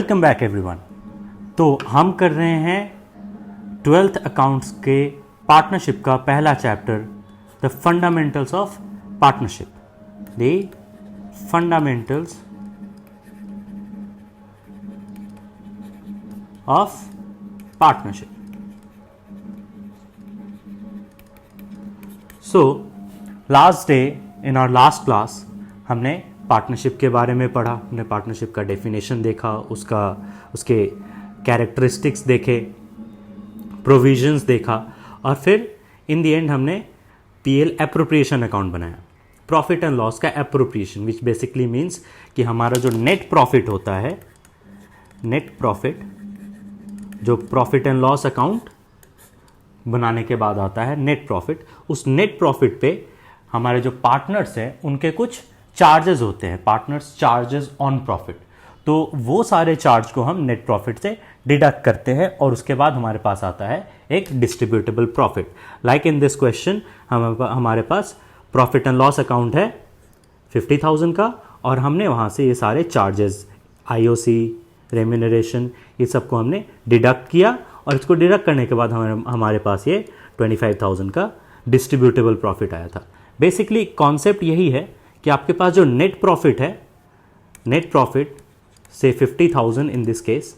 Welcome back everyone. तो हम कर रहे हैं 12th अकाउंट्स के पार्टनरशिप का पहला chapter, the fundamentals of partnership. The fundamentals of partnership. So last day in our last class हमने पार्टनरशिप के बारे में पढ़ा, हमने पार्टनरशिप का डेफिनेशन देखा, उसके कैरेक्टरिस्टिक्स देखे, प्रोविजंस देखा और फिर इन द एंड हमने पीएल एप्रोप्रिएशन अकाउंट बनाया, प्रॉफिट एंड लॉस का एप्रोप्रिएशन, विच बेसिकली मीन्स कि हमारा जो नेट प्रॉफिट होता है, नेट प्रॉफिट जो प्रॉफिट एंड लॉस अकाउंट बनाने के बाद आता है नेट प्रॉफिट, उस नेट प्रॉफिट पे हमारे जो पार्टनर्स हैं उनके कुछ चार्जेस होते हैं, पार्टनर्स चार्जेस ऑन प्रॉफिट। तो वो सारे चार्ज को हम नेट प्रॉफिट से डिडक्ट करते हैं और उसके बाद हमारे पास आता है एक distributable profit. Like in this question हमारे पास प्रॉफिट एंड लॉस अकाउंट है 50,000 का और हमने वहाँ से ये सारे चार्जेस, आईओसी, रेम्यूनरेशन, ये सबको हमने डिडक्ट किया और इसको डिडक्ट करने के बाद हमारे पास ये 25,000 का डिस्ट्रीब्यूटेबल प्रॉफिट आया था। बेसिकली कॉन्सेप्ट यही है कि आपके पास जो नेट प्रॉफिट है, नेट प्रॉफिट से 50,000 इन दिस केस,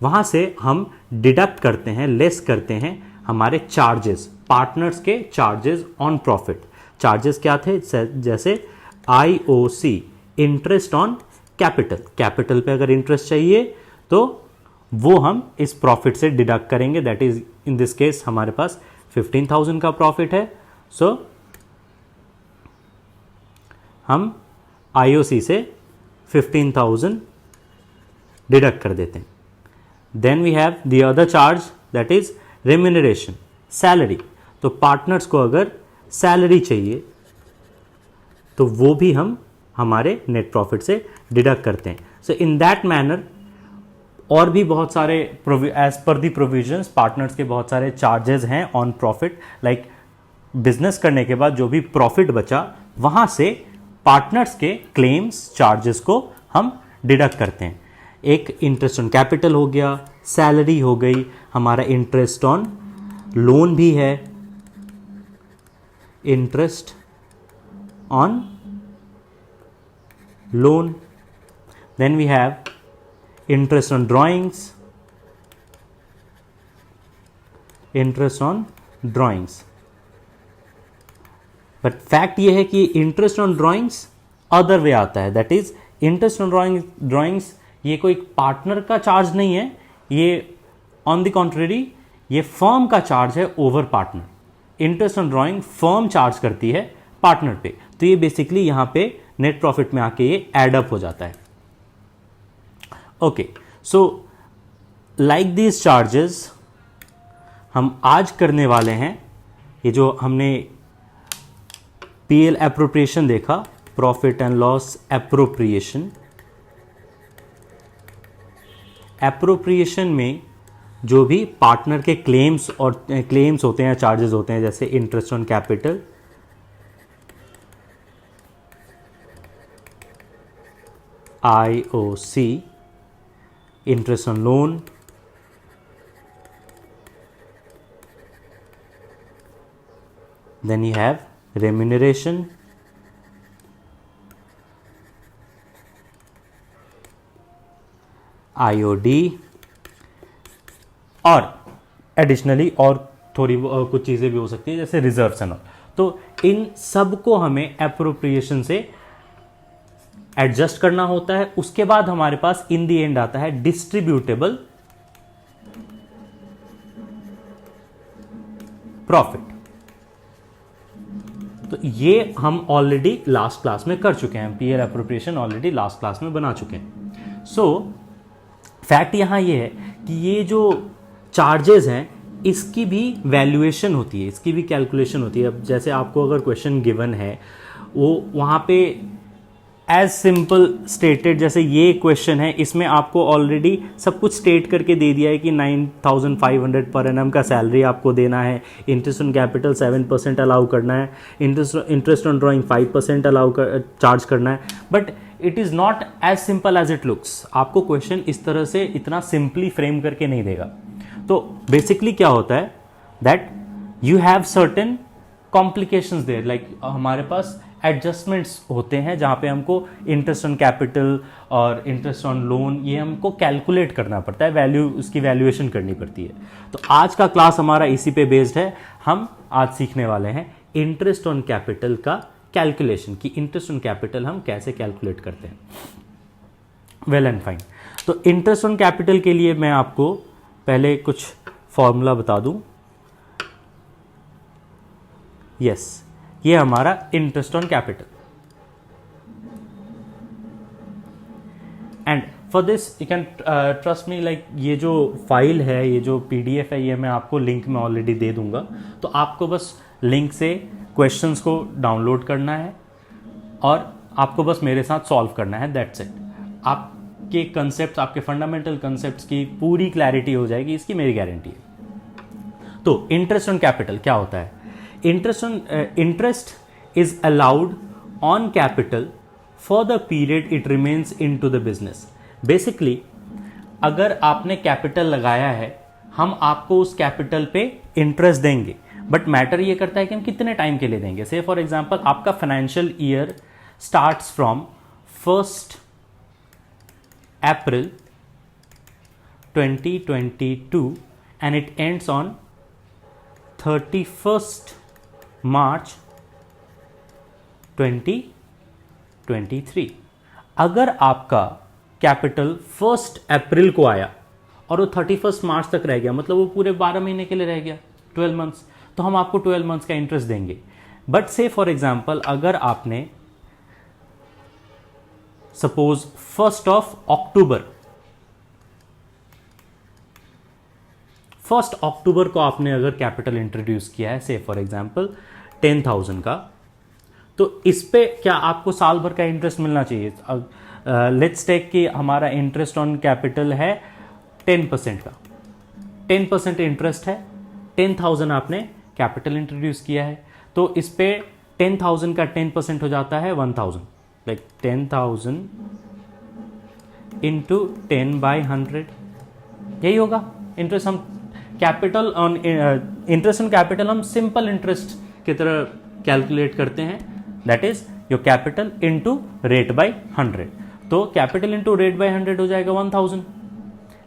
वहाँ से हम डिडक्ट करते हैं, लेस करते हैं हमारे चार्जेस, पार्टनर्स के चार्जेस ऑन प्रॉफिट। चार्जेस क्या थे? जैसे IOC, interest on capital, capital पे अगर इंटरेस्ट चाहिए तो वो हम इस प्रॉफिट से डिडक्ट करेंगे। That is in this case हमारे पास 15,000 का प्रॉफिट है, सो हम आईओसी से 15,000 डिडक्ट कर देते हैं। Then we have the other charge, that is remuneration, salary. तो पार्टनर्स को अगर सैलरी चाहिए तो वो भी हम हमारे नेट प्रॉफिट से डिडक्ट करते हैं। सो इन दैट मैनर और भी बहुत सारे एज पर दी प्रोविजंस पार्टनर्स के बहुत सारे चार्जेस हैं ऑन प्रॉफिट। लाइक बिजनेस करने के बाद जो भी प्रॉफिट बचा वहां से पार्टनर्स के क्लेम्स, चार्जेस को हम डिडक्ट करते हैं। एक इंटरेस्ट ऑन कैपिटल हो गया, सैलरी हो गई, हमारा इंटरेस्ट ऑन लोन भी है, interest on loan. Then we have interest on drawings, interest on drawings. But fact ये है कि interest on drawings other way आता है, that is interest on drawings ये कोई पार्टनर का चार्ज नहीं है, ये ऑन द कॉन्ट्रेरी ये फर्म का चार्ज है over partner. Interest on drawing firm charge करती है पार्टनर पे, तो ये बेसिकली यहां पे नेट प्रॉफिट में आके ये एड अप हो जाता है। Okay, so like these charges हम आज करने वाले हैं, ये जो हमने पीएल एप्रोप्रिएशन देखा, profit and loss appropriation. Appropriation में जो भी पार्टनर के क्लेम्स होते हैं, चार्जेस होते हैं, जैसे interest on capital, IOC, interest on loan, then you have remuneration, IOD और एडिशनली और थोड़ी कुछ चीज़ें भी हो सकती है जैसे रिजर्व्स एंड ऑल। तो इन सब को हमें एप्रोप्रिएशन से एडजस्ट करना होता है। उसके बाद हमारे पास इन दी एंड आता है डिस्ट्रीब्यूटेबल प्रॉफिट। तो ये हम ऑलरेडी लास्ट क्लास में कर चुके हैं, PL appropriation already last class में बना चुके हैं। सो फैक्ट यहां ये है कि ये जो चार्जेस हैं इसकी भी वैल्यूएशन होती है, इसकी भी कैलकुलेशन होती है। अब जैसे आपको अगर क्वेश्चन गिवन है वो वहां पे एज सिंपल स्टेटेड, जैसे ये क्वेश्चन है इसमें आपको ऑलरेडी सब कुछ स्टेट करके दे दिया है कि 9,500 पर एनम का सैलरी आपको देना है, इंटरेस्ट ऑन कैपिटल 7% अलाउ करना है, इंटरेस्ट ऑन ड्राइंग 5% चार्ज करना है। But it is not as simple as it looks. आपको क्वेश्चन इस तरह से इतना सिंपली फ्रेम करके नहीं देगा। तो बेसिकली क्या होता है that you have certain complications there, like हमारे पास एडजस्टमेंट्स होते हैं जहाँ पे हमको इंटरेस्ट ऑन कैपिटल और इंटरेस्ट ऑन लोन ये हमको कैलकुलेट करना पड़ता है, वैल्यू उसकी वैल्यूएशन करनी पड़ती है। तो आज का क्लास हमारा इसी पे बेस्ड है। हम आज सीखने वाले हैं इंटरेस्ट ऑन कैपिटल का कैलकुलेशन, कि इंटरेस्ट ऑन कैपिटल हम कैसे कैलकुलेट करते हैं। Well and fine. तो इंटरेस्ट ऑन कैपिटल के लिए मैं आपको पहले कुछ फॉर्मूला बता दूं। यस, ये हमारा interest on capital, and for this you can trust me, like ये जो फाइल है, ये जो पीडीएफ है, ये मैं आपको लिंक में ऑलरेडी दे दूंगा। तो आपको बस लिंक से क्वेश्चंस को डाउनलोड करना है और आपको बस मेरे साथ सॉल्व करना है, दैट्स इट। आपके कंसेप्ट, आपके फंडामेंटल कंसेप्ट्स की पूरी क्लैरिटी हो जाएगी, इसकी मेरी गारंटी है। तो इंटरेस्ट ऑन कैपिटल क्या होता है? Interest is allowed on capital for the period it remains in to the business. Basically अगर आपने कैपिटल लगाया है, हम आपको उस कैपिटल पे इंटरेस्ट देंगे, बट मैटर ये करता है कि हम कितने टाइम के लिए देंगे। से फॉर एग्जांपल आपका financial year starts from 1 April 2022 and it ends on 31 मार्च 2023। अगर आपका कैपिटल 1 अप्रैल को आया और वो 31 मार्च तक रह गया, मतलब वो पूरे 12 महीने के लिए रह गया, 12 मंथ्स, तो हम आपको 12 मंथ्स का इंटरेस्ट देंगे। बट से फॉर एग्जांपल अगर आपने सपोज 1 अक्टूबर को आपने अगर कैपिटल इंट्रोड्यूस किया है, से फॉर एग्जांपल 10,000 का, तो इस पे क्या आपको साल भर का इंटरेस्ट मिलना चाहिए? लेट्स टेक कि हमारा इंटरेस्ट ऑन कैपिटल है 10% का, 10% इंटरेस्ट है, 10,000 आपने कैपिटल इंट्रोड्यूस किया है, तो इस पे 10,000 का 10% हो जाता है 1,000, लाइक 10,000 इंटू 10/100, यही होगा इंटरेस्ट। हम capital on interest on capital हम सिंपल इंटरेस्ट की तरह कैलकुलेट करते हैं, that is your capital into rate by 100। तो कैपिटल इंटू रेट बाय 100 हो जाएगा 1,000।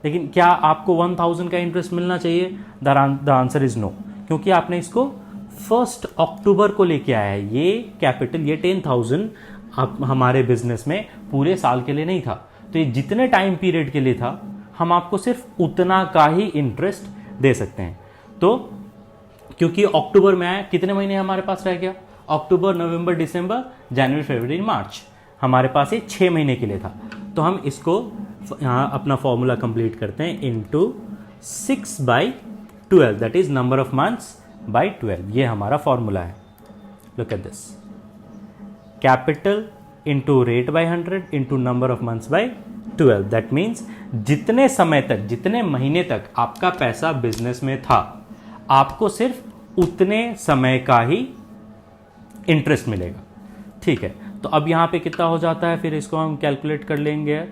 लेकिन क्या आपको 1,000 का इंटरेस्ट मिलना चाहिए? द आंसर इज नो, क्योंकि आपने इसको 1 अक्टूबर को लेके आया है। ये कैपिटल, ये 10,000 आप हमारे बिजनेस में पूरे साल के लिए नहीं था, तो ये जितने टाइम पीरियड के लिए था, हम आपको सिर्फ उतना का ही इंटरेस्ट दे सकते हैं। तो क्योंकि अक्टूबर में आया, कितने महीने हमारे पास रह गया? अक्टूबर, नवंबर, दिसंबर, जनवरी, फरवरी, मार्च, हमारे पास ये 6 महीने के लिए था। तो हम इसको यहाँ अपना फॉर्मूला कंप्लीट करते हैं, into 6/12, that is number of months by 12। ये हमारा फॉर्मूला है। Look at this, capital into rate by 100 into number of months by 12, that means जितने समय तक, जितने महीने तक आपका पैसा बिजनेस में था, आपको सिर्फ उतने समय का ही इंटरेस्ट मिलेगा। ठीक है, तो अब यहां पे कितना हो जाता है, फिर इसको हम कैलकुलेट कर लेंगे।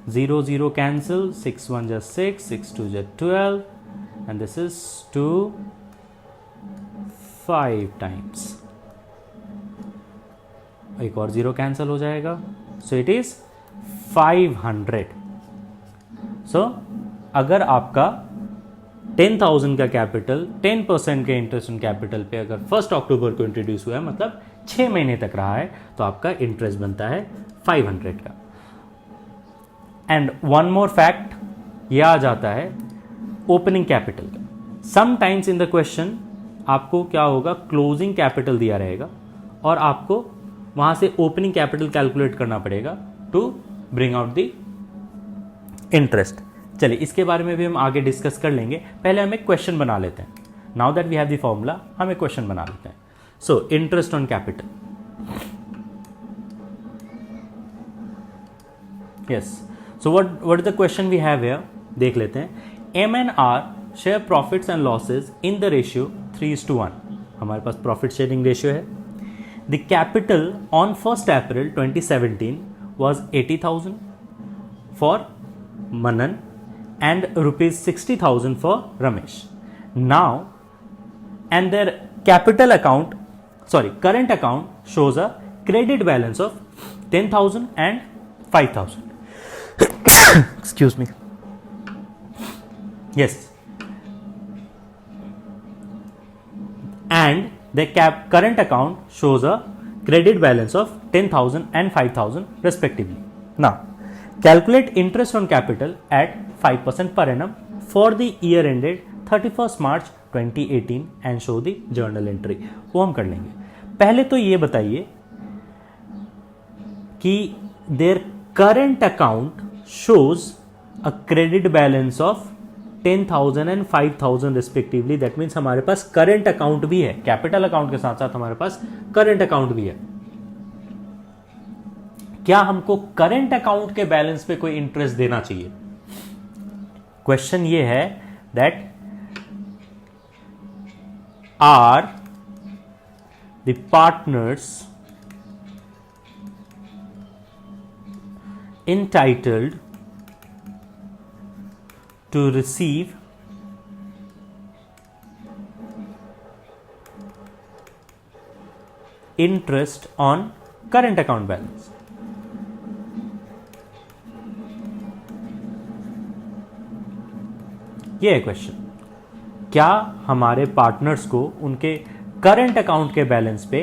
0 0 कैंसिल, 6 1 जा 6, 6 2 जा 12, एंड दिस इज 2 5 टाइम्स। एक और 0 कैंसिल हो जाएगा, सो इट इज 500। सो अगर आपका 10,000 का कैपिटल 10% के इंटरेस्ट ऑन कैपिटल पे अगर 1 अक्टूबर को इंट्रोड्यूस हुआ है, मतलब 6 महीने तक रहा है, तो आपका इंटरेस्ट बनता है 500 का। एंड वन मोर फैक्ट, यह आ जाता है ओपनिंग कैपिटल का। समटाइम्स इन द क्वेश्चन आपको क्या होगा, क्लोजिंग कैपिटल दिया रहेगा और आपको वहां से ओपनिंग कैपिटल कैलकुलेट करना पड़ेगा to bring out the interest. चलिए इसके बारे में भी हम आगे डिस्कस कर लेंगे, पहले हम एक क्वेश्चन बना लेते हैं। Now that we have the formula, हम एक क्वेश्चन बना लेते हैं। So interest on capital, yes, so what is the question we have here, देख लेते हैं। M and R share profits and losses in the ratio 3:1। हमारे पास प्रॉफिट शेयरिंग रेशियो है। The capital on 1st April 2017 was 80,000 for Manan and rupees 60,000 for Ramesh. Now, and their current account shows a credit balance of 10,000 and 5,000. Excuse me. Yes. And the current account shows a credit balance of 10,000 and 5,000 respectively. Now, calculate interest on capital at 5% per annum for the year ended 31st March 2018 and show the journal entry. वो हम कर लेंगे. पहले तो ये बताइए कि their current account shows a credit balance of 10,000 and 5,000 respectively. That means हमारे पास current account भी है, कैपिटल अकाउंट के साथ साथ हमारे पास current account भी है. क्या हमको करंट अकाउंट के बैलेंस पे कोई इंटरेस्ट देना चाहिए? क्वेश्चन ये है that are the partners entitled to receive interest on current account balance. ये है क्वेश्चन. क्या हमारे पार्टनर्स को उनके करंट अकाउंट के बैलेंस पे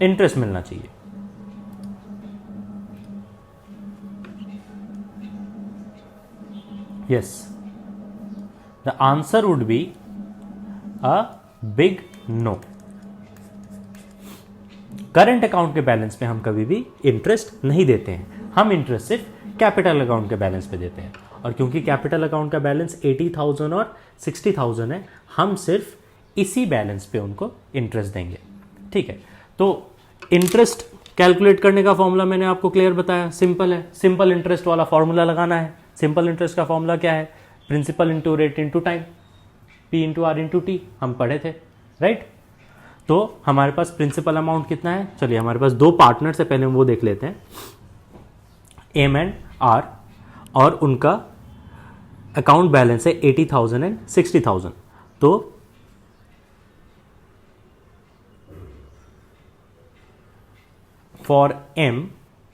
इंटरेस्ट मिलना चाहिए? Yes, the answer would be a big no. Current account के बैलेंस पे हम कभी भी इंटरेस्ट नहीं देते हैं. हम इंटरेस्ट सिर्फ कैपिटल अकाउंट के बैलेंस पे देते हैं. और क्योंकि कैपिटल अकाउंट का बैलेंस 80,000 और 60,000 है, हम सिर्फ इसी बैलेंस पे उनको इंटरेस्ट देंगे. ठीक है, तो इंटरेस्ट कैलकुलेट करने का फॉर्मूला मैंने आपको क्लियर बताया, सिंपल है. सिंपल इंटरेस्ट वाला फॉर्मूला लगाना है. सिंपल इंटरेस्ट का फॉर्मूला क्या है? Principal into rate into time, P into R into T. हम पढ़े थे, राइट? तो हमारे पास प्रिंसिपल अमाउंट कितना है? चलिए, हमारे पास दो पार्टनर से पहले हम वो देख लेते हैं, एम एंड आर, और उनका अकाउंट बैलेंस है 80,000 एंड 60,000. तो फॉर एम,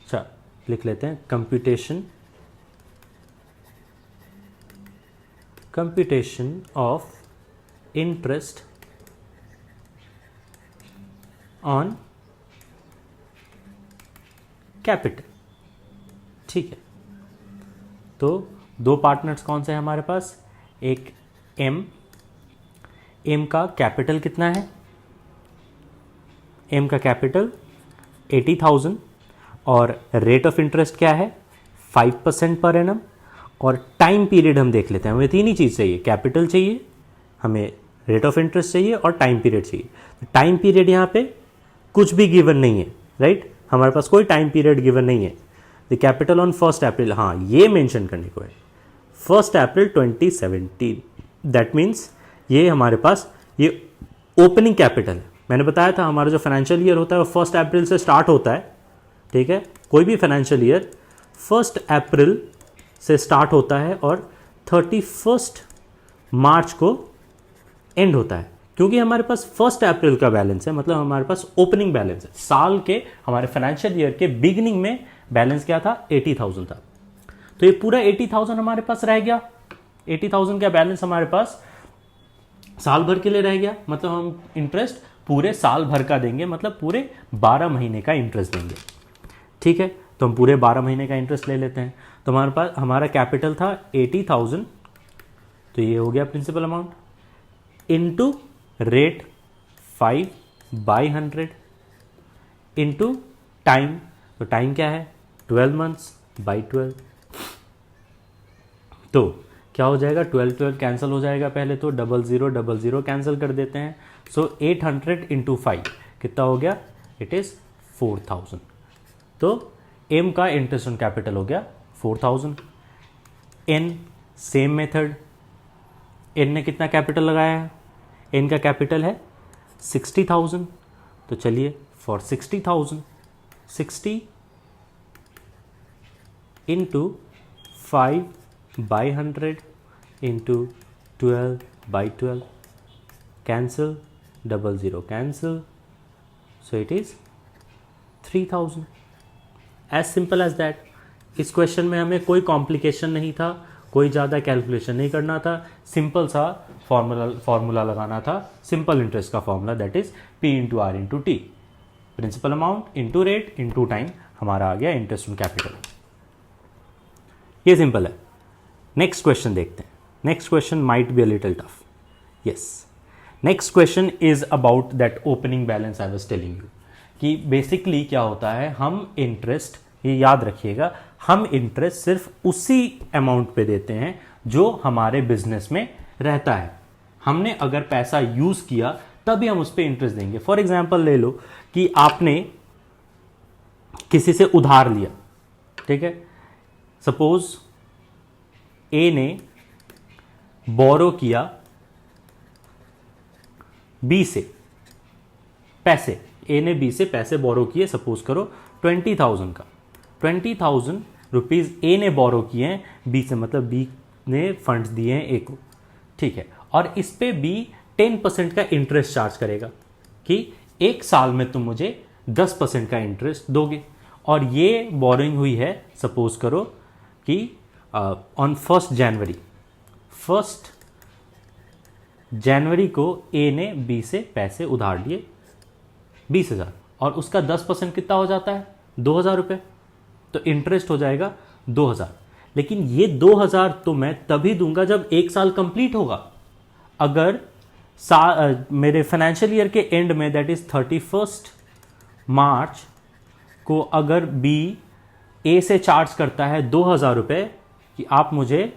अच्छा लिख लेते हैं, computation of interest on capital. ठीक है, तो दो पार्टनर्स कौन से हैं हमारे पास? एक एम का कैपिटल कितना है? एम का कैपिटल 80,000 और रेट ऑफ इंटरेस्ट क्या है? 5% पर एनम. और टाइम पीरियड हम देख लेते हैं. हमें तीन ही चीज़ चाहिए, कैपिटल चाहिए, हमें रेट ऑफ इंटरेस्ट चाहिए और टाइम पीरियड चाहिए. तो टाइम पीरियड यहाँ पे कुछ भी गिवन नहीं है, राइट? हमारे पास कोई टाइम पीरियड गिवन नहीं है. The capital on 1st April, हाँ ये मेंशन करने को है, 1st April 2017. दैट मीन्स ये हमारे पास ये ओपनिंग कैपिटल है. मैंने बताया था हमारा जो फाइनेंशियल ईयर होता है वो 1st April से स्टार्ट होता है. ठीक है, कोई भी फाइनेंशियल ईयर 1st April से स्टार्ट होता है और 31st मार्च को एंड होता है. क्योंकि हमारे पास 1st April का बैलेंस है, मतलब हमारे पास ओपनिंग बैलेंस है. साल के हमारे फाइनेंशियल ईयर के बिगिनिंग में बैलेंस क्या था? 80,000 था. तो ये पूरा 80,000 हमारे पास रह गया. 80,000 का बैलेंस हमारे पास साल भर के लिए रह गया. मतलब हम इंटरेस्ट पूरे साल भर का देंगे, मतलब पूरे 12 महीने का इंटरेस्ट देंगे. ठीक है, तो हम पूरे 12 महीने का इंटरेस्ट ले लेते हैं. तो हमारे पास हमारा कैपिटल था 80,000, तो ये हो गया principal amount, into rate 5/100 into time. तो टाइम क्या है? 12 months बाई 12. तो क्या हो जाएगा? 12 कैंसिल हो जाएगा पहले, तो 0000 कैंसिल कर देते हैं. सो 800 इंटू 5 कितना हो गया? It is 4,000. तो एम का इंटरेस्ट ऑन कैपिटल हो गया 4,000. एन सेम मेथड, एन ने कितना कैपिटल लगाया है? एन का कैपिटल है 60,000, तो चलिए for 60,000 60 into 5/100 into 12/12 cancel, 00 cancel, so it is 3,000. As simple as that. इस क्वेश्चन में हमें कोई कॉम्प्लिकेशन नहीं था, कोई ज़्यादा कैलकुलेशन नहीं करना था, सिंपल सा फॉर्मूला लगाना था, सिंपल इंटरेस्ट का formula, that is P into R into T, principal amount into rate into time, हमारा आ गया इंटरेस्ट ऑन कैपिटल. ये सिंपल है. नेक्स्ट क्वेश्चन देखते हैं. Next question might be a little tough. Yes, next question is about that opening balance I was telling you, कि basically क्या होता है, हम इंटरेस्ट, ये याद रखिएगा, हम इंटरेस्ट सिर्फ उसी अमाउंट पे देते हैं जो हमारे बिजनेस में रहता है. हमने अगर पैसा यूज किया तभी हम उस पर इंटरेस्ट देंगे. फॉर एग्जाम्पल ले लो कि आपने किसी से उधार लिया, ठीक है. सपोज ए ने बोरो किया बी से पैसे, ए ने बी से पैसे बोरो किए, सपोज करो 20,000 का. 20,000 रुपीज ए ने बोरो किए हैं बी से, मतलब बी ने फंड्स दिए हैं ए को, ठीक है. और इस पे बी 10% का इंटरेस्ट चार्ज करेगा कि एक साल में तुम मुझे 10% का इंटरेस्ट दोगे. और ये बोरोइंग हुई है, सपोज करो कि ऑन 1 जनवरी को ए ने बी से पैसे उधार लिए 20,000, और उसका 10% कितना हो जाता है, 2,000 रुपये. तो इंटरेस्ट हो जाएगा 2,000. लेकिन ये 2,000 तो मैं तभी दूंगा जब एक साल कंप्लीट होगा. अगर मेरे फाइनेंशियल ईयर के एंड में, दैट इज 31 मार्च को, अगर बी ए से चार्ज करता है 2,000 रुपये कि आप मुझे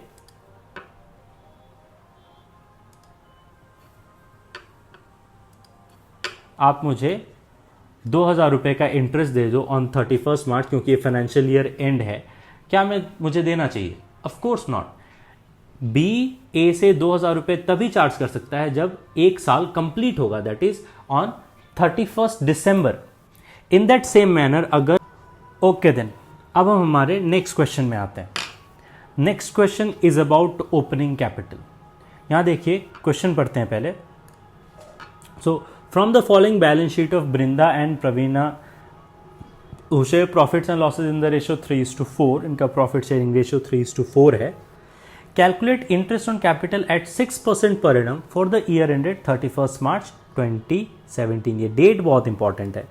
2,000 रुपये का इंटरेस्ट दे दो ऑन 31 मार्च, क्योंकि ये फाइनेंशियल ईयर एंड है, क्या मुझे देना चाहिए? Of course not. बी ए से 2,000 रुपये तभी चार्ज कर सकता है जब एक साल कंप्लीट होगा, that is on 31 December. In that same manner अगर ओके देन, अब हम हमारे नेक्स्ट क्वेश्चन में आते हैं. Next question is about opening capital. यहां देखिए, क्वेश्चन पढ़ते हैं पहले. So from the following balance sheet of Brinda and Praveena who share profits and losses in the ratio 3:4, इनका प्रॉफिट शेयरिंग रेशियो 3:4 है. Calculate interest on capital eight 6% per annum for the year ended 31 मार्च 2017. ये date बहुत important है.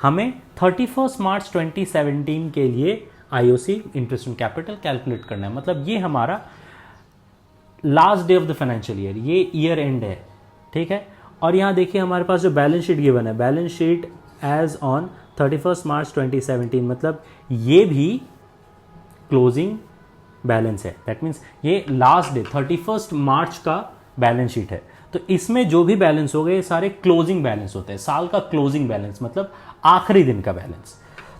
हमें 31 मार्च 2017 के लिए IOC interest on capital calculate करना है. मतलब ये हमारा last day of the financial year, ये ईयर एंड है, ठीक है. और यहाँ देखिए हमारे पास जो बैलेंस शीट गिवन है, बैलेंस शीट एज ऑन 31 मार्च 2017, मतलब ये भी क्लोजिंग बैलेंस है. दैट मीन्स ये लास्ट डे 31 मार्च का बैलेंस शीट है. तो इसमें जो भी बैलेंस हो गए ये सारे क्लोजिंग बैलेंस होते हैं. साल का क्लोजिंग बैलेंस मतलब आखिरी दिन का बैलेंस.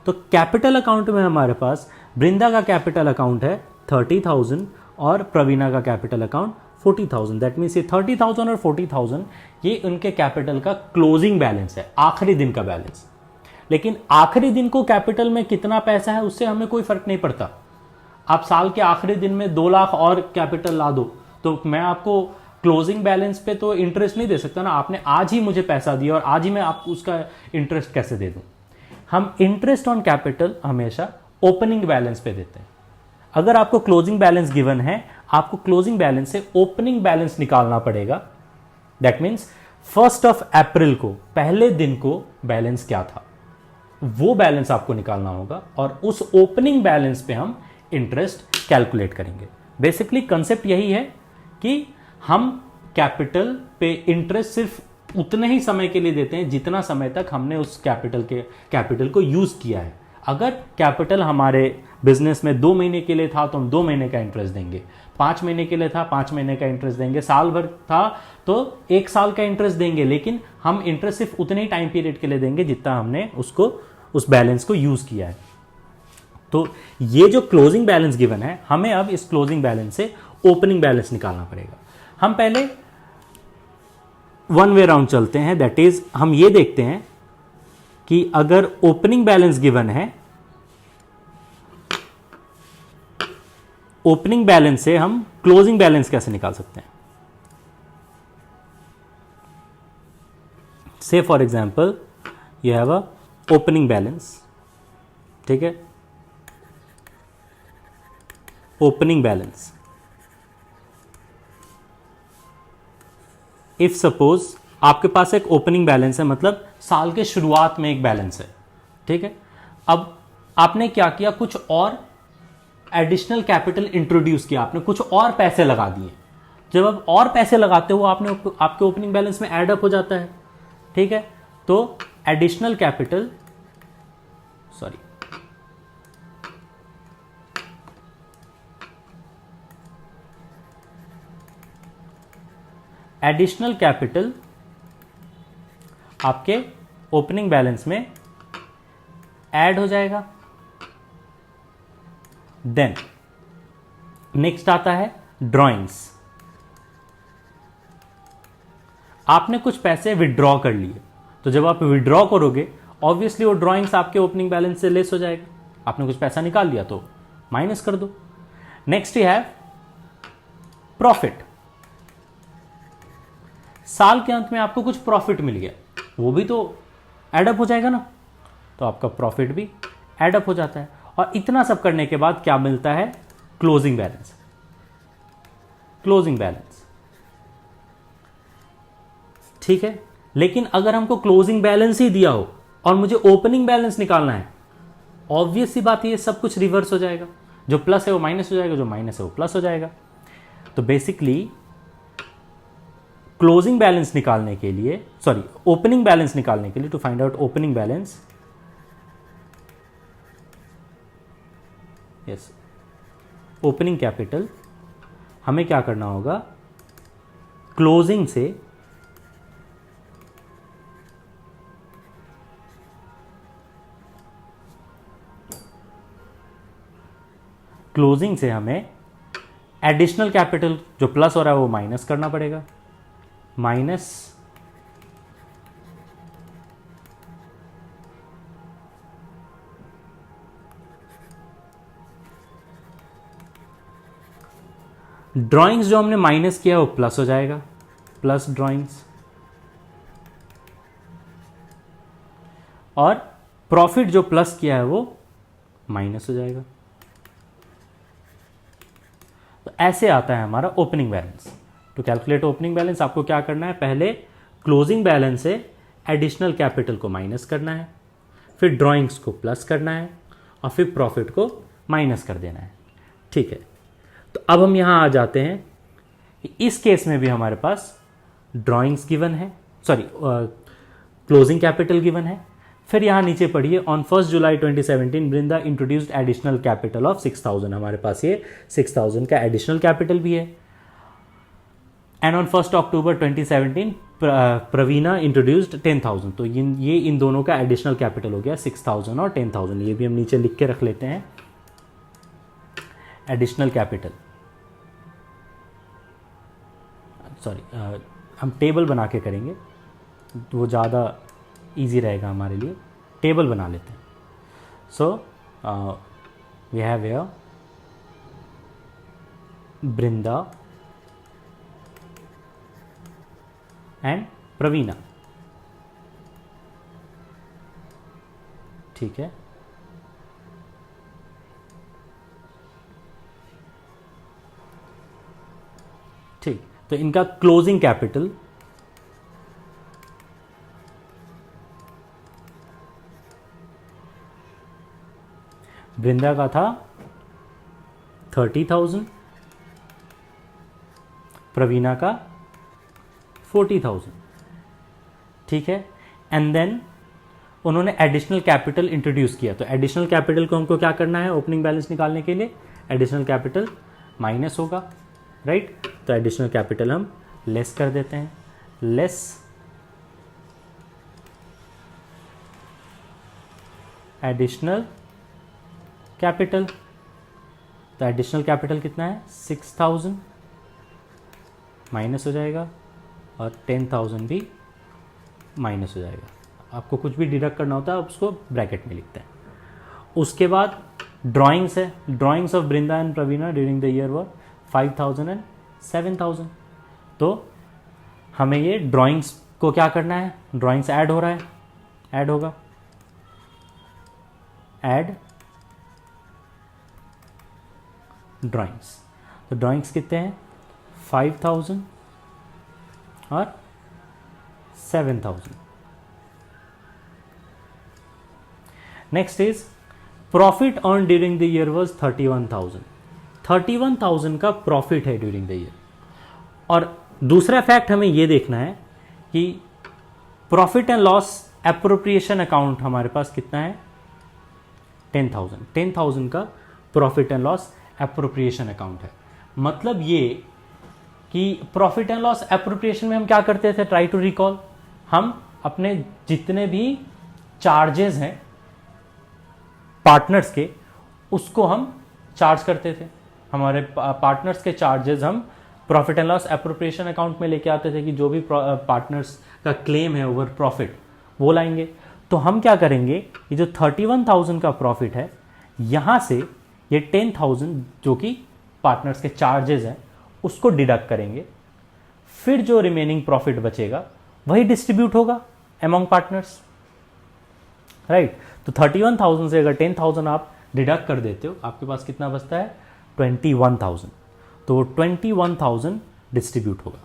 तो कैपिटल अकाउंट में हमारे पास बृंदा का कैपिटल अकाउंट है 30,000 और प्रवीणा का कैपिटल अकाउंट 40,000. दैट मीन्स ये 30,000 और 40,000 ये उनके कैपिटल का क्लोजिंग बैलेंस है, आखिरी दिन का बैलेंस. लेकिन आखिरी दिन को कैपिटल में कितना पैसा है उससे हमें कोई फर्क नहीं पड़ता. आप साल के आखिरी दिन में 2 लाख और कैपिटल ला दो तो मैं आपको क्लोजिंग बैलेंस पे तो इंटरेस्ट नहीं दे सकता ना. आपने आज ही मुझे पैसा दिया और आज ही मैं आपको उसका इंटरेस्ट कैसे दे दूं. हम इंटरेस्ट ऑन कैपिटल हमेशा ओपनिंग बैलेंस पे देते हैं. अगर आपको क्लोजिंग बैलेंस गिवन है, आपको क्लोजिंग बैलेंस से ओपनिंग बैलेंस निकालना पड़ेगा. दैट मीन्स 1 अप्रैल को, पहले दिन को बैलेंस क्या था वो बैलेंस आपको निकालना होगा और उस ओपनिंग बैलेंस पे हम इंटरेस्ट कैलकुलेट करेंगे. बेसिकली कंसेप्ट यही है कि हम कैपिटल पे इंटरेस्ट सिर्फ उतने ही समय के लिए देते हैं जितना समय तक हमने उस कैपिटल को यूज किया है. अगर कैपिटल हमारे बिजनेस में 2 महीने के लिए था तो हम 2 महीने का इंटरेस्ट देंगे, 5 महीने के लिए था 5 महीने का इंटरेस्ट देंगे, साल भर था तो 1 साल का इंटरेस्ट देंगे. लेकिन हम इंटरेस्ट सिर्फ उतने ही टाइम पीरियड के लिए देंगे जितना हमने उस बैलेंस को यूज किया है. तो ये जो क्लोजिंग बैलेंस गिवन है, हमें अब इस क्लोजिंग बैलेंस से ओपनिंग बैलेंस निकालना पड़ेगा. हम पहले वन वे राउंड चलते हैं, दैट इज हम ये देखते हैं कि अगर ओपनिंग बैलेंस गिवन है, ओपनिंग बैलेंस से हम क्लोजिंग बैलेंस कैसे निकाल सकते हैं। से for example you have a opening balance, ठीक है, ओपनिंग बैलेंस। इफ सपोज आपके पास एक ओपनिंग बैलेंस है, मतलब साल के शुरुआत में एक बैलेंस है, ठीक है। अब आपने क्या किया, कुछ और एडिशनल कैपिटल इंट्रोड्यूस किया, आपने कुछ और पैसे लगा दिए। जब आप और पैसे लगाते हो आपने आपके ओपनिंग बैलेंस में ऐड अप हो जाता है, ठीक है। तो additional capital, sorry, additional capital आपके ओपनिंग बैलेंस में ऐड हो जाएगा। देन नेक्स्ट आता है ड्रॉइंग्स। आपने कुछ पैसे विड्रॉ कर लिए, तो जब आप विड्रॉ करोगे ऑब्वियसली वो ड्रॉइंग्स आपके ओपनिंग बैलेंस से लेस हो जाएगा। आपने कुछ पैसा निकाल लिया तो माइनस कर दो। Next you have profit. साल के अंत में आपको कुछ प्रॉफिट मिल गया, वो भी तो एडअप हो जाएगा ना, तो आपका प्रॉफिट भी एडअप हो जाता है। और इतना सब करने के बाद क्या मिलता है, क्लोजिंग बैलेंस। क्लोजिंग बैलेंस, ठीक है। लेकिन अगर हमको क्लोजिंग बैलेंस ही दिया हो और मुझे ओपनिंग बैलेंस निकालना है, ऑब्वियस सी बात है सब कुछ रिवर्स हो जाएगा। जो प्लस है वो माइनस हो जाएगा, जो माइनस है वो प्लस हो जाएगा। तो बेसिकली क्लोजिंग बैलेंस निकालने के लिए, सॉरी, ओपनिंग बैलेंस निकालने के लिए, to find out opening balance, yes, opening capital, हमें क्या करना होगा, क्लोजिंग से हमें एडिशनल कैपिटल जो प्लस हो रहा है वो माइनस करना पड़ेगा। माइनस ड्राइंग्स जो हमने माइनस किया वो प्लस हो जाएगा, प्लस ड्राइंग्स। और प्रॉफिट जो प्लस किया है वो माइनस हो जाएगा। तो ऐसे आता है हमारा opening balance. To calculate opening balance आपको क्या करना है, पहले क्लोजिंग बैलेंस से एडिशनल कैपिटल को माइनस करना है, फिर ड्राइंग्स को प्लस करना है और फिर प्रॉफिट को माइनस कर देना है, ठीक है। तो अब हम यहां आ जाते हैं कि इस केस में भी हमारे पास ड्राइंग्स गिवन है, सॉरी, क्लोजिंग कैपिटल गिवन है। फिर यहां नीचे पढ़िए, on 1 July 2017 Vrinda introduced additional capital of 6000। हमारे पास ये 6000 का एडिशनल कैपिटल भी है। And on 1 October 2017 Praveena introduced 10,000। तो ये इन दोनों का एडिशनल कैपिटल हो गया 6000 और 10,000। ये भी हम नीचे लिख के रख लेते हैं, एडिशनल कैपिटल, सॉरी, हम टेबल बना के करेंगे, वो ज़्यादा इजी रहेगा हमारे लिए। टेबल बना लेते हैं। So we have here Brinda and Praveena, ठीक है। ठीक, तो इनका क्लोजिंग कैपिटल वृंदा का था 30,000, प्रवीणा का 40,000, ठीक है। एंड देन उन्होंने एडिशनल कैपिटल इंट्रोड्यूस किया। तो एडिशनल कैपिटल को हमको क्या करना है, ओपनिंग बैलेंस निकालने के लिए एडिशनल कैपिटल माइनस होगा, राइट। तो एडिशनल कैपिटल हम लेस कर देते हैं, लेस एडिशनल कैपिटल। तो एडिशनल कैपिटल कितना है, 6000, माइनस हो जाएगा और 10,000 भी माइनस हो जाएगा। आपको कुछ भी डिडक्ट करना होता है आप उसको ब्रैकेट में लिखते हैं। उसके बाद ड्राइंग्स है, drawings of Brinda and Praveena during the year were 5,000 and 7,000। तो हमें ये ड्राइंग्स को क्या करना है, ड्राइंग्स ऐड हो रहा है, ऐड होगा, ऐड ड्राइंग्स। तो ड्राइंग्स कितने हैं 5,000 और 7,000। Next is profit earn during the year was 31,000। 31,000 का प्रॉफिट है ड्यूरिंग द ईयर। और दूसरा फैक्ट हमें यह देखना है कि profit and loss appropriation account हमारे पास कितना है 10,000। 10,000 का profit and loss appropriation account है। मतलब ये कि प्रॉफिट एंड लॉस एप्रोप्रिएशन में हम क्या करते थे, ट्राई टू रिकॉल, हम अपने जितने भी चार्जेस हैं पार्टनर्स के उसको हम चार्ज करते थे। हमारे पार्टनर्स के चार्जेस हम profit and loss appropriation account में लेके आते थे कि जो भी पार्टनर्स का क्लेम है ओवर प्रॉफिट वो लाएंगे। तो हम क्या करेंगे, ये जो 31,000 का प्रॉफिट है यहां से ये 10,000 जो कि पार्टनर्स के चार्जेस हैं उसको डिडक्ट करेंगे, फिर जो रिमेनिंग प्रॉफिट बचेगा वही डिस्ट्रीब्यूट होगा अमॉन्ग पार्टनर्स, राइट। तो 31,000 से अगर 10,000 आप डिडक्ट कर देते हो आपके पास कितना बचता है 21,000। तो 21,000 डिस्ट्रीब्यूट होगा।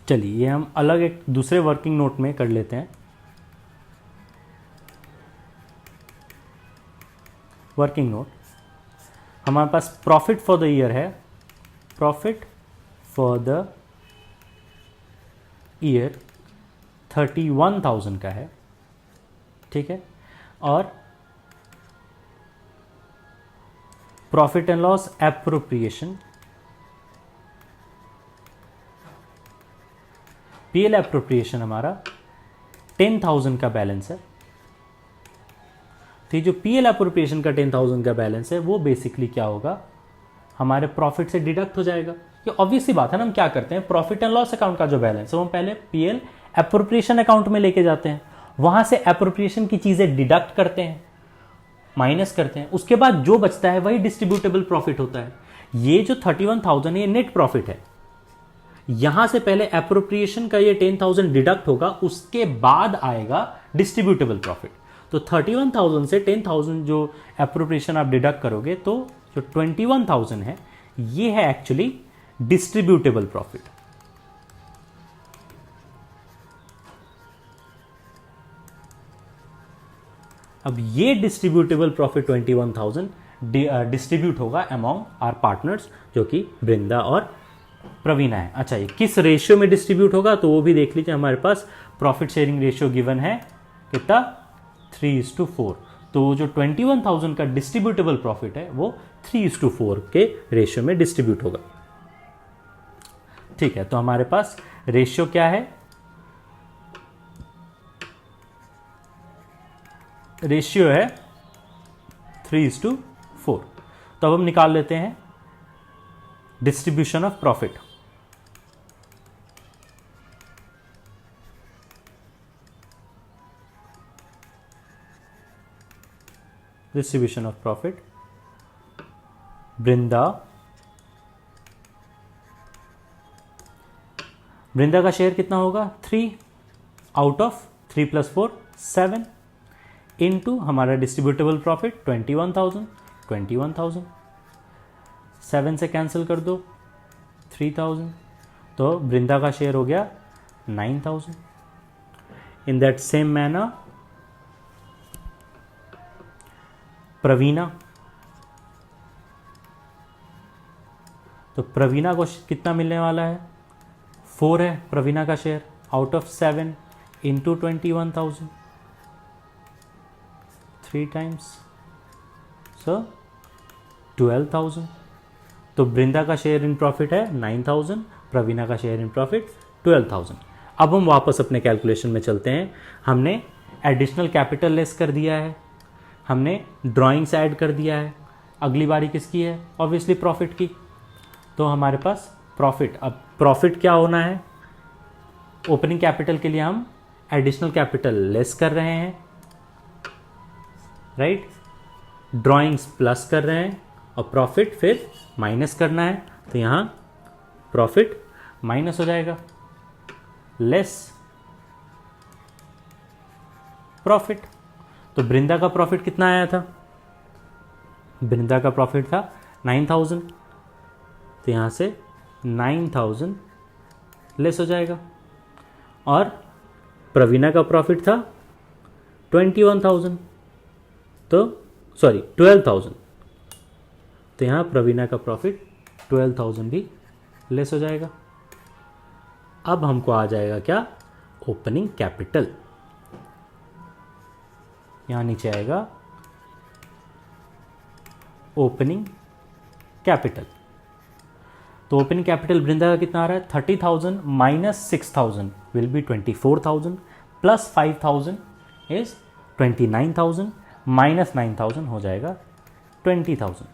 चलिए ये हम अलग एक दूसरे वर्किंग नोट में कर लेते हैं। वर्किंग नोट हमारे पास प्रॉफिट फॉर द ईयर है, प्रॉफिट फॉर द ईयर 31,000 का है, ठीक है। और profit and loss appropriation, PL appropriation हमारा 10,000 का बैलेंस है। तो जो पीएल एप्रोप्रिएशन का 10,000 का बैलेंस है वो बेसिकली क्या होगा, हमारे प्रॉफिट से डिडक्ट हो जाएगा। ये ऑब्वियस सी बात है ना, हम क्या करते हैं प्रॉफिट एंड लॉस अकाउंट का जो बैलेंस है वो हम पहले पीएल एप्रोप्रिएशन अकाउंट में लेके जाते हैं, वहां से एप्रोप्रिएशन की चीजें डिडक्ट करते हैं, माइनस करते हैं, उसके बाद जो बचता है वही डिस्ट्रीब्यूटेबल प्रॉफिट होता है। ये जो 31,000 है ये नेट प्रॉफिट है। यहां से पहले एप्रोप्रिएशन का ये 10,000 डिडक्ट होगा, उसके बाद आएगा डिस्ट्रीब्यूटेबल प्रॉफिट। तो 31,000 से 10,000 जो एप्रोप्रिएशन आप डिडक्ट करोगे तो जो 21,000 है ये है एक्चुअली डिस्ट्रीब्यूटेबल प्रॉफिट। अब ये डिस्ट्रीब्यूटेबल प्रॉफिट 21,000 डिस्ट्रीब्यूट होगा अमॉन्ग आवर पार्टनर्स जो कि बृंदा और प्रवीणा है। अच्छा ये किस रेशियो में डिस्ट्रीब्यूट होगा तो वो भी देख लीजिए। हमारे पास प्रॉफिट शेयरिंग रेशियो गिवन है कितना 3:4। तो जो 21,000 का डिस्ट्रीब्यूटेबल प्रॉफिट है वो 3:4 के रेशियो में डिस्ट्रीब्यूट होगा, ठीक है। तो हमारे पास रेशियो क्या है, रेशियो है 3:4। तो अब हम निकाल लेते हैं distribution of profit. Distribution of profit, Brinda का शेयर कितना होगा 3 आउट ऑफ 3 + 4 7 इनटू हमारा डिस्ट्रीब्यूटेबल प्रॉफिट 21,000 7 से कैंसिल कर दो 3,000, तो बृंदा का शेयर हो गया 9,000। इन दैट सेम मैनर प्रवीणा, तो प्रवीणा को कितना मिलने वाला है 4 है प्रवीणा का share out of 7 into 21,000 3 times सो 12,000। तो बृंदा का शेयर इन प्रॉफिट है 9,000, प्रवीणा का शेयर इन प्रॉफिट 12,000। अब हम वापस अपने कैलकुलेशन में चलते हैं। हमने एडिशनल कैपिटल लेस कर दिया है, हमने ड्राइंग्स ऐड कर दिया है, अगली बारी किसकी है ऑब्वियसली प्रॉफिट की। तो हमारे पास प्रॉफिट, अब प्रॉफिट क्या होना है, ओपनिंग कैपिटल के लिए हम एडिशनल कैपिटल लेस कर रहे हैं, राइट, ड्राइंग्स प्लस कर रहे हैं और प्रॉफिट फिर माइनस करना है, तो यहाँ प्रॉफिट माइनस हो जाएगा, लेस प्रॉफिट। तो बृंदा का प्रॉफिट कितना आया था, बृंदा का प्रॉफिट था 9000, तो यहाँ से 9000 लेस हो जाएगा, और प्रवीणा का प्रॉफिट था 21,000, तो सॉरी 12,000, तो यहाँ प्रवीणा का प्रॉफिट 12,000 भी लेस हो जाएगा। अब हमको आ जाएगा क्या, ओपनिंग कैपिटल, यहाँ नीचे आएगा ओपनिंग कैपिटल। तो ओपनिंग कैपिटल बृंदा का कितना आ रहा है, 30,000 minus 6,000 will be 24,000 plus 5,000 is 29,000 minus 9,000 हो जाएगा 20,000।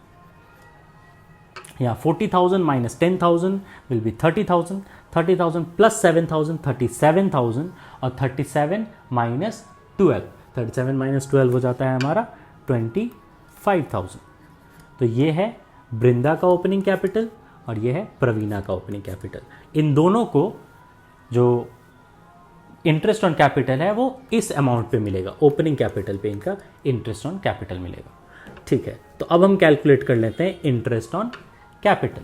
यहाँ 40,000 माइनस 10,000 विल बी 30,000, 30,000 प्लस 7,000 37,000 और 37 माइनस 12, 37 माइनस 12 हो जाता है हमारा 25,000। तो ये है बृंदा का ओपनिंग कैपिटल और ये है प्रवीणा का ओपनिंग कैपिटल। इन दोनों को जो इंटरेस्ट ऑन कैपिटल है वो इस अमाउंट पे मिलेगा, ओपनिंग कैपिटल पे इनका इंटरेस्ट ऑन कैपिटल मिलेगा, ठीक है। तो अब हम कैलकुलेट कर लेते हैं interest on capital.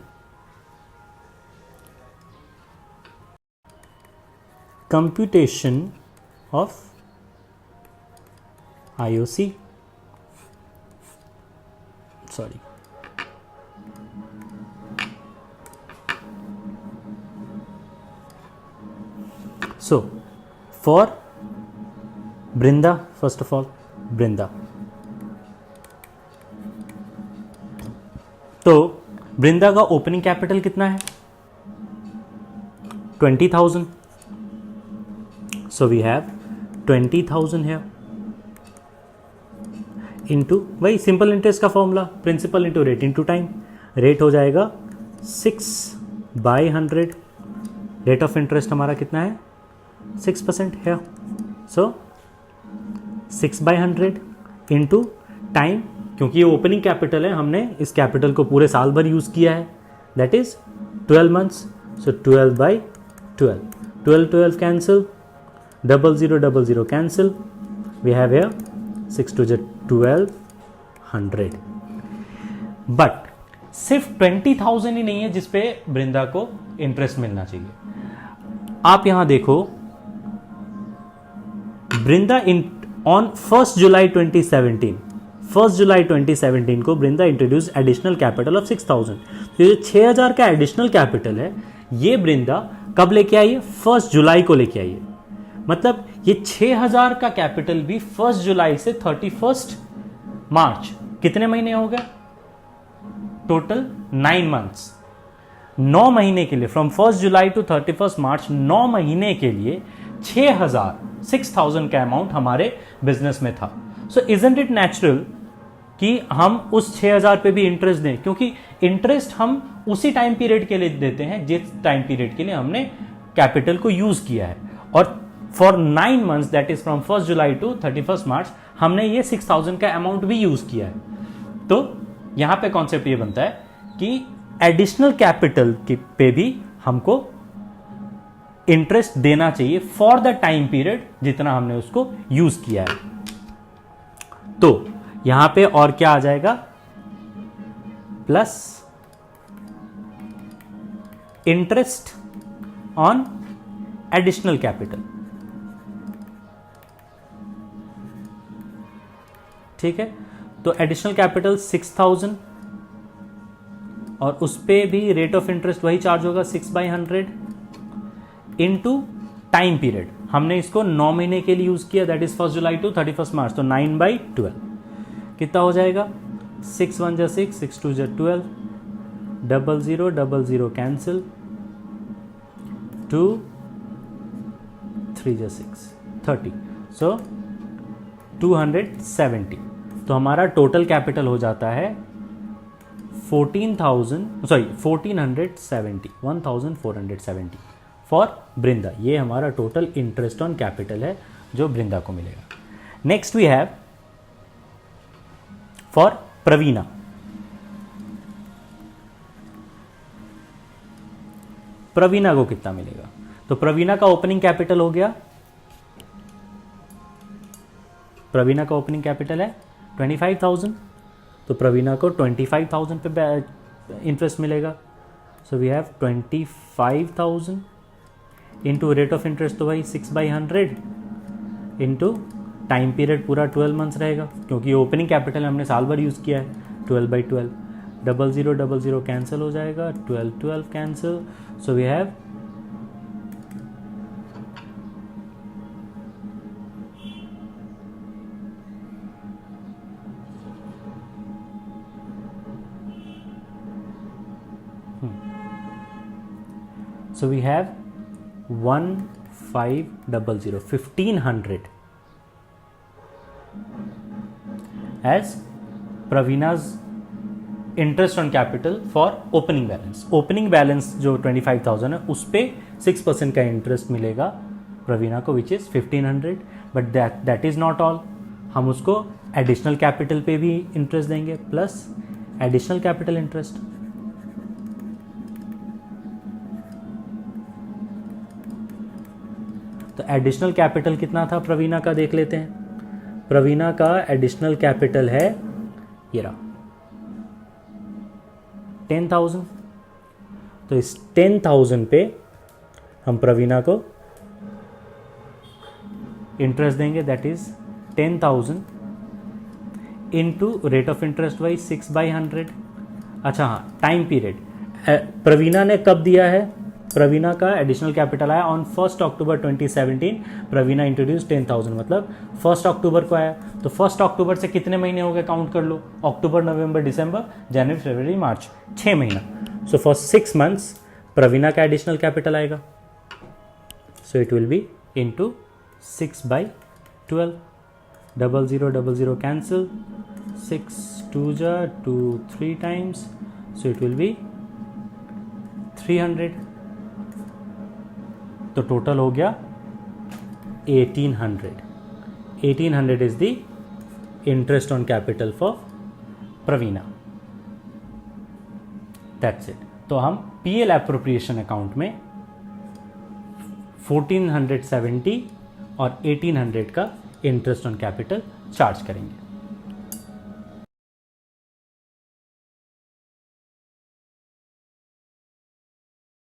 Computation of IOC, sorry, so for Brinda, first of all Brinda, तो बृंदा का ओपनिंग कैपिटल कितना है 20,000, so we have 20,000 here into वही सिंपल इंटरेस्ट का formula, principal into rate into time, rate हो जाएगा 6/100, रेट ऑफ इंटरेस्ट हमारा कितना है 6% है, सो 6/100 इंटू टाइम, क्योंकि ये ओपनिंग कैपिटल है, हमने इस कैपिटल को पूरे साल भर यूज़ किया है, that is 12 months, so 12/12, 12 cancel, 0000 cancel, we have here 6 2 1200। But सिर्फ 20,000 ही नहीं है जिसपे बृंदा को इंटरेस्ट मिलना चाहिए। आप यहां देखो, बृंदा ऑन 1 जुलाई 2017 को Brinda introduce additional capital of 6,000। तो ये 6,000 का एडिशनल कैपिटल है, ये बृंदा कब लेके आई है 1 जुलाई को लेके आई है। मतलब ये 6,000 का कैपिटल भी 1 जुलाई से 31 मार्च, कितने महीने हो गए टोटल 9 मंथ्स, 9 महीने के लिए, फ्रॉम 1 जुलाई टू 31 मार्च 9 महीने के लिए 6,000 का अमाउंट हमारे बिजनेस में था। सो इजंट इट नेचुरल कि हम उस 6,000 पे भी इंटरेस्ट दें, क्योंकि इंटरेस्ट हम उसी टाइम पीरियड के लिए देते हैं जिस टाइम पीरियड के लिए हमने कैपिटल को यूज किया है। और for 9 months, that is from 1 July to 31 March, हमने ये 6,000 का अमाउंट भी यूज किया है। तो यहां पे कॉन्सेप्ट ये बनता है कि एडिशनल कैपिटल पे भी हमको इंटरेस्ट देना चाहिए फॉर द टाइम पीरियड जितना हमने उसको यूज किया है। तो यहां पे और क्या आ जाएगा, plus interest on additional capital, ठीक है। तो एडिशनल कैपिटल 6,000 और उस पे भी रेट ऑफ इंटरेस्ट वही चार्ज होगा 6/100 इनटू टाइम पीरियड। हमने इसको 9 महीने के लिए यूज किया, दैट इज 1 जुलाई टू 31 मार्च, तो 9/12 कितना हो जाएगा, 6 1 जा 6, 6 2 जा 12, 0000 कैंसिल, 2 3 जा 6 30, सो 270। तो हमारा टोटल कैपिटल हो जाता है 1470 फॉर बृंदा। ये हमारा टोटल इंटरेस्ट ऑन कैपिटल है जो बृंदा को मिलेगा। नेक्स्ट वी हैव फॉर प्रवीणा। प्रवीणा को कितना मिलेगा? तो प्रवीणा का ओपनिंग कैपिटल हो गया, प्रवीणा का ओपनिंग कैपिटल है 25,000, तो प्रवीणा को 25,000 पे इंटरेस्ट मिलेगा। So we have 25,000 into rate of interest, तो भाई 6/100 इंटू टाइम पीरियड पूरा 12 मंथ्स रहेगा, क्योंकि ओपनिंग कैपिटल हमने साल भर यूज़ किया है। 12/12, 0000 कैंसिल हो जाएगा, 12 cancel. So we have So we have 1500, 1500 as Praveena's interest on capital for opening balance. Opening balance जो 25,000 है उस पे 6% का इंटरेस्ट मिलेगा प्रवीणा को, which is 1500, but that is not all. हम उसको एडिशनल कैपिटल पे भी इंटरेस्ट देंगे प्लस एडिशनल कैपिटल इंटरेस्ट। तो एडिशनल कैपिटल कितना था प्रवीणा का देख लेते हैं। प्रवीणा का एडिशनल कैपिटल है ये रहा 10,000। तो इस 10,000 पे हम प्रवीणा को इंटरेस्ट देंगे, that is 10,000 into rate of interest by 6/100। अच्छा हाँ, टाइम पीरियड प्रवीणा ने कब दिया है? प्रवीणा का एडिशनल कैपिटल आया ऑन 1 अक्टूबर 2017। प्रवीणा इंट्रोड्यूस 10,000, मतलब 1 अक्टूबर को आया। तो 1 अक्टूबर से कितने महीने हो गए काउंट कर लो, अक्टूबर, नवंबर, दिसंबर, जनवरी, फरवरी, मार्च, 6 महीना। सो फॉर 6 मंथ्स प्रवीणा का एडिशनल कैपिटल आएगा। So it will be into 6/12, 0000 cancel, 6 2 2 3 times, so it will be 300। तो टोटल हो गया 1800। 1800 is the interest on capital for Praveena. That's it. तो हम पीएल एप्रोप्रिएशन अकाउंट में 1470 और 1800 का इंटरेस्ट ऑन कैपिटल चार्ज करेंगे।